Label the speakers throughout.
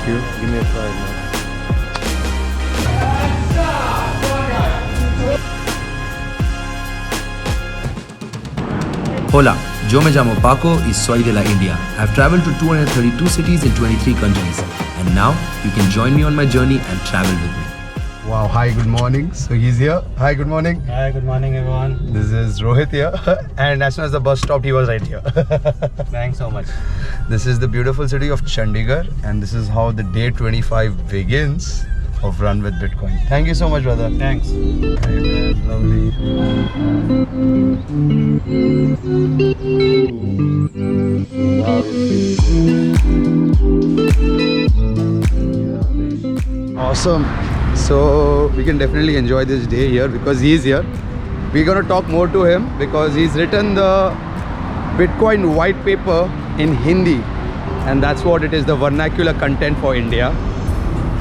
Speaker 1: you. Give me a try, man.
Speaker 2: Hola, yo me llamo Paco y soy de la India. I've traveled to 232 cities in 23 countries. And now you can join me on my journey and travel with me.
Speaker 1: Wow, hi, good morning. So he's here. Hi, good morning.
Speaker 3: Hi, good morning everyone.
Speaker 1: This is Rohit here. And as soon as the bus stopped, he was right here.
Speaker 3: Thanks so much.
Speaker 1: This is the beautiful city of Chandigarh. And this is how the day 25 begins of Run with Bitcoin. Thank you so much, brother.
Speaker 3: Thanks.
Speaker 1: Hi, man. Lovely. Awesome. So we can definitely enjoy this day here because he's here. We're gonna talk more to him because he's written the Bitcoin white paper in Hindi, and that's what it is, the vernacular content for India.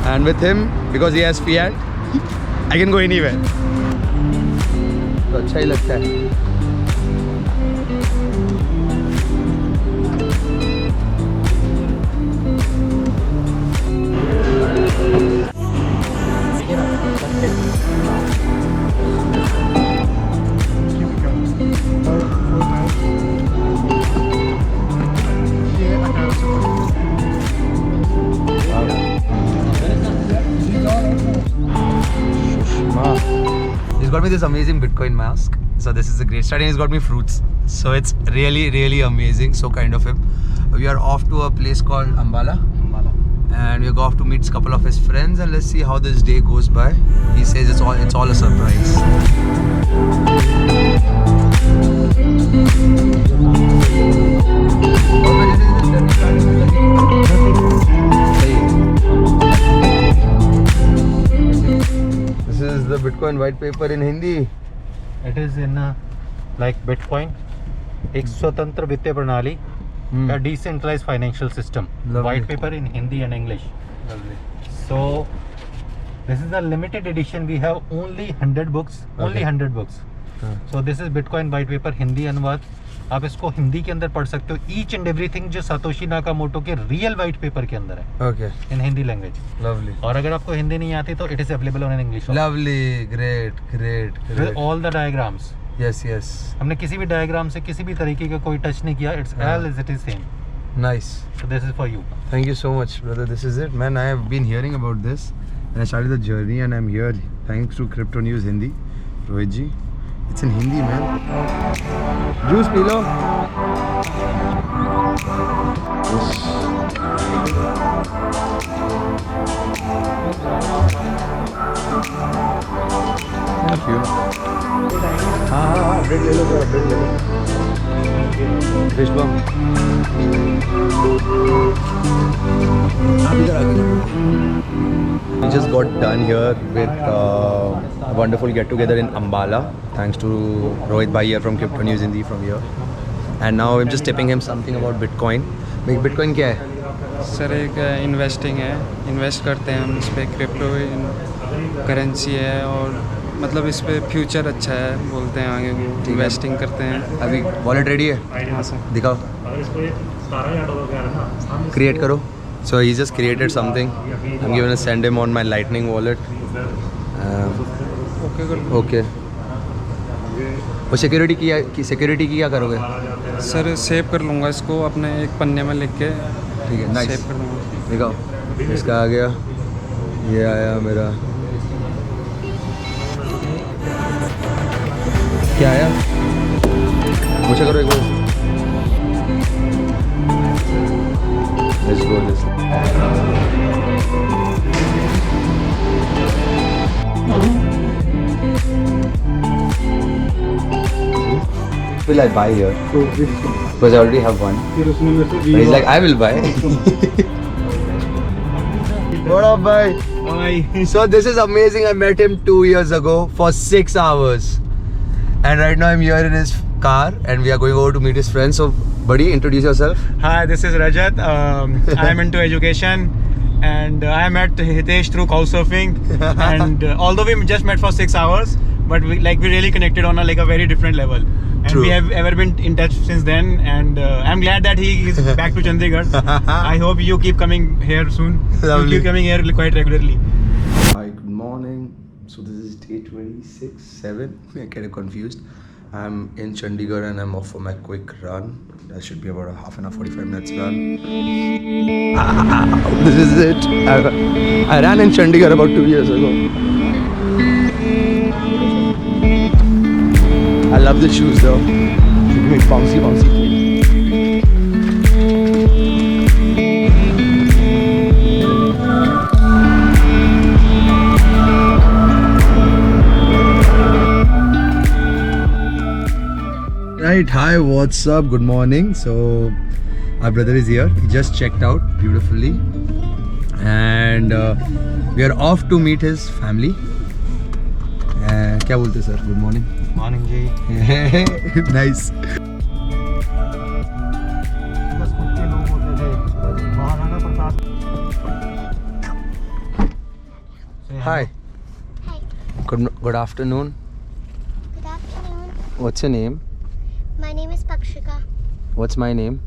Speaker 1: And with him, because he has fiat, I can go anywhere. तो अच्छा ही लगता है. He's got me this amazing Bitcoin mask. So this is a great start, and he's got me fruits. So it's really, really amazing. So kind of him. We are off to a place called Ambala. And we're off to meet a couple of his friends, and let's see how this day goes by. He says it's all a surprise. This is the Bitcoin white paper in Hindi.
Speaker 3: It is in like Bitcoin, एक स्वतंत्र वित्तीय प्रणाली, a decentralized financial system.
Speaker 1: Lovely.
Speaker 3: White paper in Hindi and English.
Speaker 1: Lovely.
Speaker 3: So this is a limited edition. We have only 100 books. Only 100 books. So this is Bitcoin white paper Hindi अनुवाद. आप इसको हिंदी के अंदर पढ़ सकते हो. Each and everything जो Satoshi Nakamoto के रियल व्हाइट पेपर के अंदर है.
Speaker 1: Okay.
Speaker 3: In Hindi language.
Speaker 1: Lovely.
Speaker 3: और अगर आपको हिंदी नहीं आती तो it is available on English.
Speaker 1: Lovely. Great.
Speaker 3: With all the diagrams.
Speaker 1: Yes.
Speaker 3: हमने किसी भी डायग्राम से किसी भी तरीके का कोई टच नहीं किया. It's all as it is same.
Speaker 1: Nice.
Speaker 3: So this is for you.
Speaker 1: Thank you so much, brother. This is it, man. I have been hearing about this, and I started the journey, and I'm here thanks to Crypto News Hindi. Rohit ji, it's in Hindi, man. Juice pee lo. Thank you. हाँ, update ले लो, update ले लो. Fish bum. We just got done here with a wonderful get together in Ambala, thanks to Rohit Bhai here from Crypto News Hindi from here. And now I'm just tipping him something about Bitcoin. Bitcoin क्या है?
Speaker 4: Sir एक investing है, invest करते हैं हम इस पर. Crypto currency है और मतलब इस पर फ्यूचर अच्छा है बोलते हैं. आगे वो इन्वेस्टिंग करते हैं.
Speaker 1: अभी वॉलेट रेडी है?
Speaker 4: हाँ सर.
Speaker 1: दिखाओ. क्रिएट करो. So he just created something. I'm going to send him on my Lightning wallet. Okay. वो सिक्योरिटी की क्या करोगे?
Speaker 4: सर सेव कर लूँगा इसको अपने एक पन्ने में लिख के.
Speaker 1: ठीक है. नाइस.
Speaker 4: सेव कर लूँगा.
Speaker 1: दिखाओ. इसका आ गया. ये आया मेरा. क्या आया? मुझे करो एक बार. Let's go this. Will I buy here? Because I already have one. But he's like, I will buy. What up, bhai?
Speaker 3: Hi.
Speaker 1: So this is amazing. I met him 2 years ago for 6 hours. And right now I'm here in his car and we are going over to meet his friends. So, buddy, introduce yourself.
Speaker 5: Hi, this is Rajat. I'm into education and I met Hitesh through Couchsurfing. And although we just met for 6 hours, but we really connected on a very different level. And
Speaker 1: True.
Speaker 5: we have ever been in touch since then. And I'm glad that he is back to Chandigarh. I hope you keep coming here soon.
Speaker 1: Lovely.
Speaker 5: You keep coming here quite regularly.
Speaker 1: Hi, good morning. So this is day 26, 7. I'm kind of confused. I'm in Chandigarh and I'm off for my quick run. That should be about a half an hour, 45 minutes run. This is it. I ran in Chandigarh about 2 years ago. I love the shoes though. They give me bouncy, bouncy feet. Right, hi, what's up? Good morning. So, our brother is here. He just checked out beautifully, and we are off to meet his family. क्या बोलते sir? Good morning.
Speaker 3: Morning जी.
Speaker 1: Nice.
Speaker 3: बस खुद के लोग होते थे, Maharana Pratap.
Speaker 1: Hi.
Speaker 6: Hi,
Speaker 1: Good afternoon.
Speaker 6: good afternoon.
Speaker 1: What's your name?
Speaker 6: My name is Pakshika.
Speaker 1: What's my name?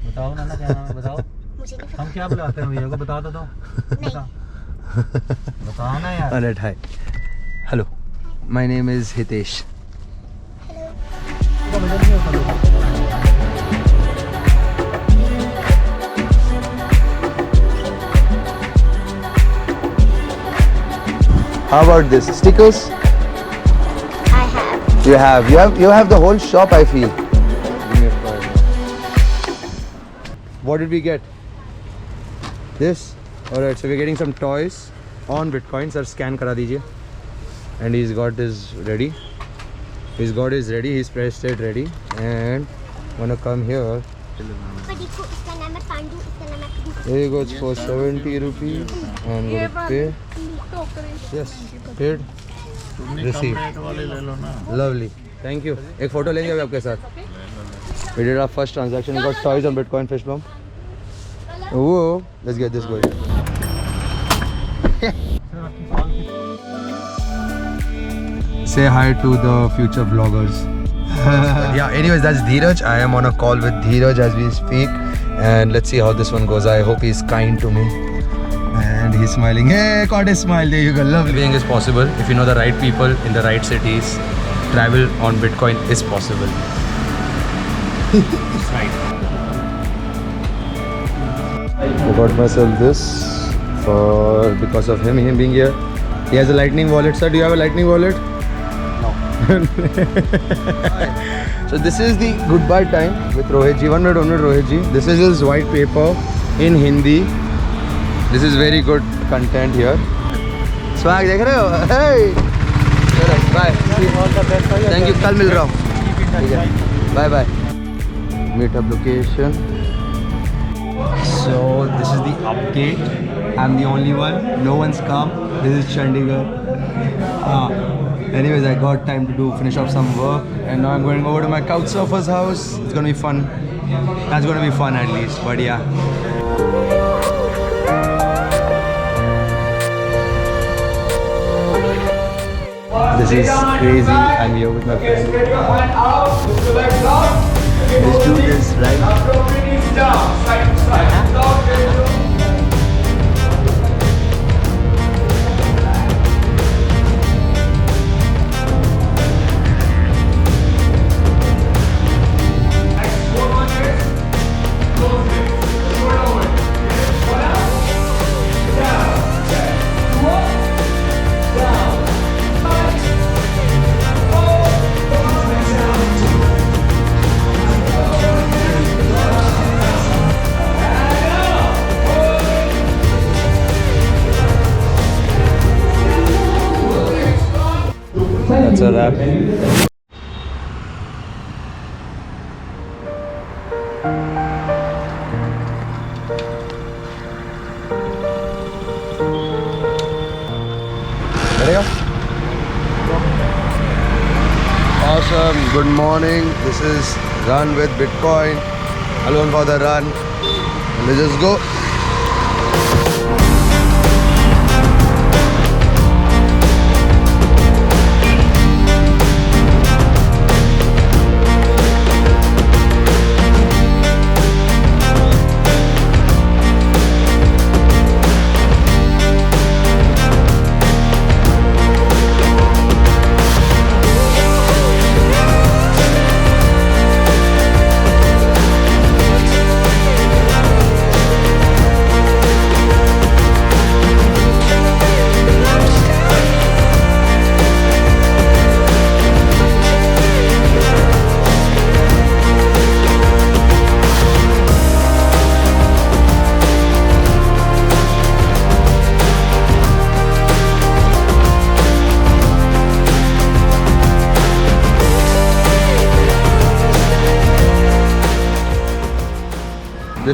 Speaker 3: बताओ ना क्या नाम है, बताओ.
Speaker 6: मुझे नहीं
Speaker 3: हम क्या बुलाते हैं भैया को, बता दो.
Speaker 6: पता.
Speaker 3: बताओ ना यार.
Speaker 1: Alright, hi. Hello. My name is Hitesh.
Speaker 6: Hello.
Speaker 1: How about this? Stickers?
Speaker 6: I have.
Speaker 1: You have the whole shop, I feel. Give me a five. What did we get? This? Alright, so we're getting some toys on Bitcoin. Sir, scan kara dijiye. And he's got his ready. He's pressed it ready. And gonna come here.
Speaker 6: पर देखो इसका नाम है पांडु, इसका नाम है Krishna.
Speaker 1: There you go, it's for 70 rupees. And gonna pay. Yes, paid. Receive. Lovely. Thank you. एक photo लेंगे अभी आपके साथ. We did our first transaction. We got toys on Bitcoin Fish Bomb. Whoa, let's get this going. Say hi to the future vloggers. Yeah, anyways, that's Dheeraj. I am on a call with Dheeraj as we speak. And let's see how this one goes. I hope he's kind to me. And he's smiling. Hey, caught a smile. There you go. Lovely. Everything is possible if you know the right people in the right cities. Travel on Bitcoin is possible. I got myself this because of him being here. He has a Lightning wallet. Sir, do you have a Lightning wallet? So this is the goodbye time with Rohit ji. 1 minute Rohit ji. This is his white paper in Hindi. This is very good content here. Swag देख रहे हो? Hey. Bye. Thank you. कल मिल रहा हूँ. Bye bye. Meetup location. So this is the update. I'm the only one. No one's come. This is Chandigarh. Anyways, I got time to finish off some work, and now I'm going over to my couch surfer's house. It's gonna be fun. That's gonna be fun at least. But yeah. This is crazy. I'm here with my friend. Let's do this, right? That's a wrap. Awesome. Good morning. This is Run with Bitcoin. Alone for the run. Let's just go.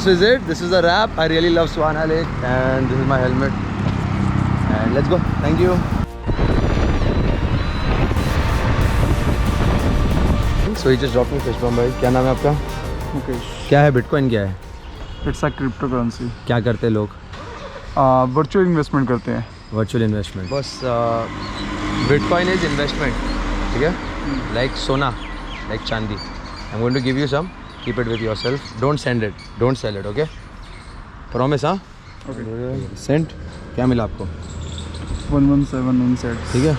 Speaker 1: this is it. This is a wrap. I really love Swana Lake, and this is my helmet. And let's go. Thank you. So he just dropped me fish bomb, भाई. क्या नाम है आपका?
Speaker 7: मुकेश.
Speaker 1: क्या है bitcoin क्या है?
Speaker 7: It's a crypto currency.
Speaker 1: क्या करते हैं लोग?
Speaker 7: वर्चुअल इन्वेस्टमेंट करते हैं.
Speaker 1: Virtual investment. बस बिटकॉइन इज इन्वेस्टमेंट. ठीक है? लाइक सोना, लाइक चांदी. I am going to give you some. Keep it with yourself. Don't send it. Don't sell it. Okay? Promise? हाँ. सेंट. क्या मिला आपको?
Speaker 7: 1179 सेट.
Speaker 1: ठीक है,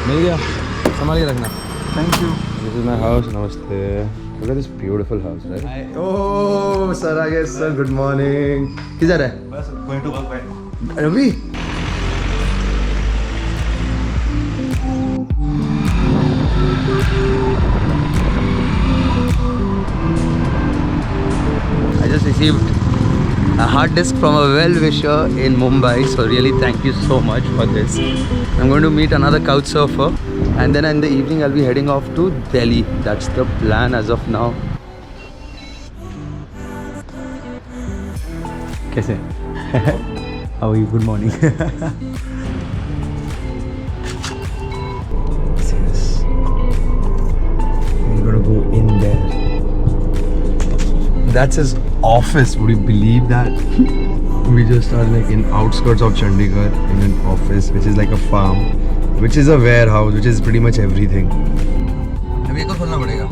Speaker 1: मिल गया. संभाल के रखना.
Speaker 7: Thank you.
Speaker 1: This is my house. Namaste. Look at this beautiful house, right? Oh, sir, I guess, sir. Good morning. किधर है?
Speaker 3: बस going to work right.
Speaker 1: Ravi. I just received a hard disk from a well-wisher in Mumbai, so really thank you so much for this. I'm going to meet another couch surfer, and then in the evening I'll be heading off to Delhi. That's the plan as of now. कैसे? How are you? Good morning. Yes. We're gonna go in there. That's his office. Would you believe that? We just are like in outskirts of Chandigarh in an office which is like a farm, which is a warehouse, which is pretty much everything. अभी एक और खोलना पड़ेगा.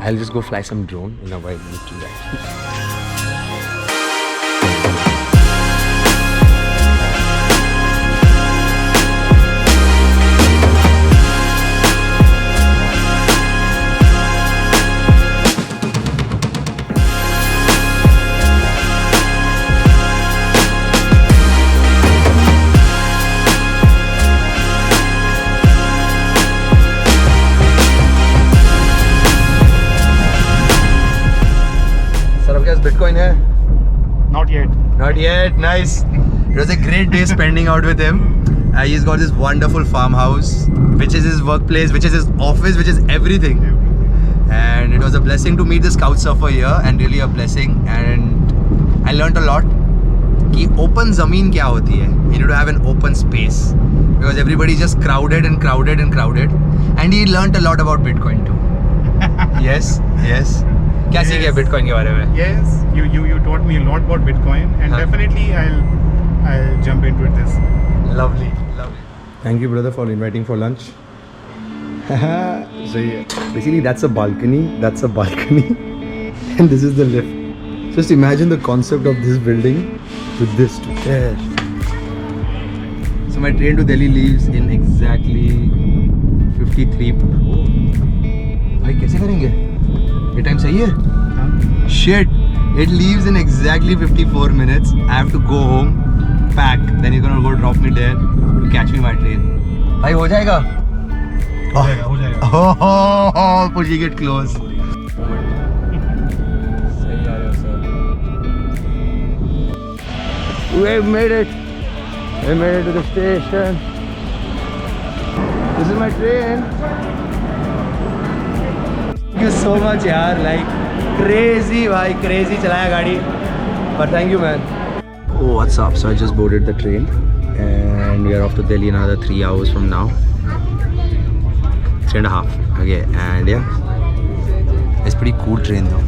Speaker 1: I'll just go fly some drone in a while. Need to that. Bitcoin है?
Speaker 3: Not yet.
Speaker 1: Not yet. Nice. It was a great day spending out with him. He's got this wonderful farmhouse, which is his workplace, which is his office, which is everything. And it was a blessing to meet this couch surfer here, and really a blessing. And I learned a lot. कि open ज़मीन क्या होती है? You need to have an open space because everybody is just crowded and crowded and crowded. And he learned a lot about Bitcoin too. Yes. Yes. क्या सीखे bitcoin के बारे में?
Speaker 8: Yes, you taught me a lot about Bitcoin, and definitely I'll jump into this.
Speaker 1: Lovely. Thank you, brother, for inviting for lunch. So basically, that's a balcony, and this is the lift. Just imagine the concept of this building with this to there. So my train to Delhi leaves in exactly 53. भाई कैसे करेंगे? ये time सही है? Shit! It leaves in exactly 54 minutes. I have to go home, pack, then you're gonna go drop me there to catch me my train. भाई हो जाएगा?
Speaker 3: हो जाएगा.
Speaker 1: Oh, pushing it close. सही आ रहे हो sir. We made it. We made it to the station. This is my train. Thank you so much यार, like crazy भाई, crazy चलाया गाड़ी, but thank you man. Oh, what's up? So I just boarded the train and we are off to Delhi in another 3 hours from now. 3.5. Okay, and yeah, it's pretty cool train though.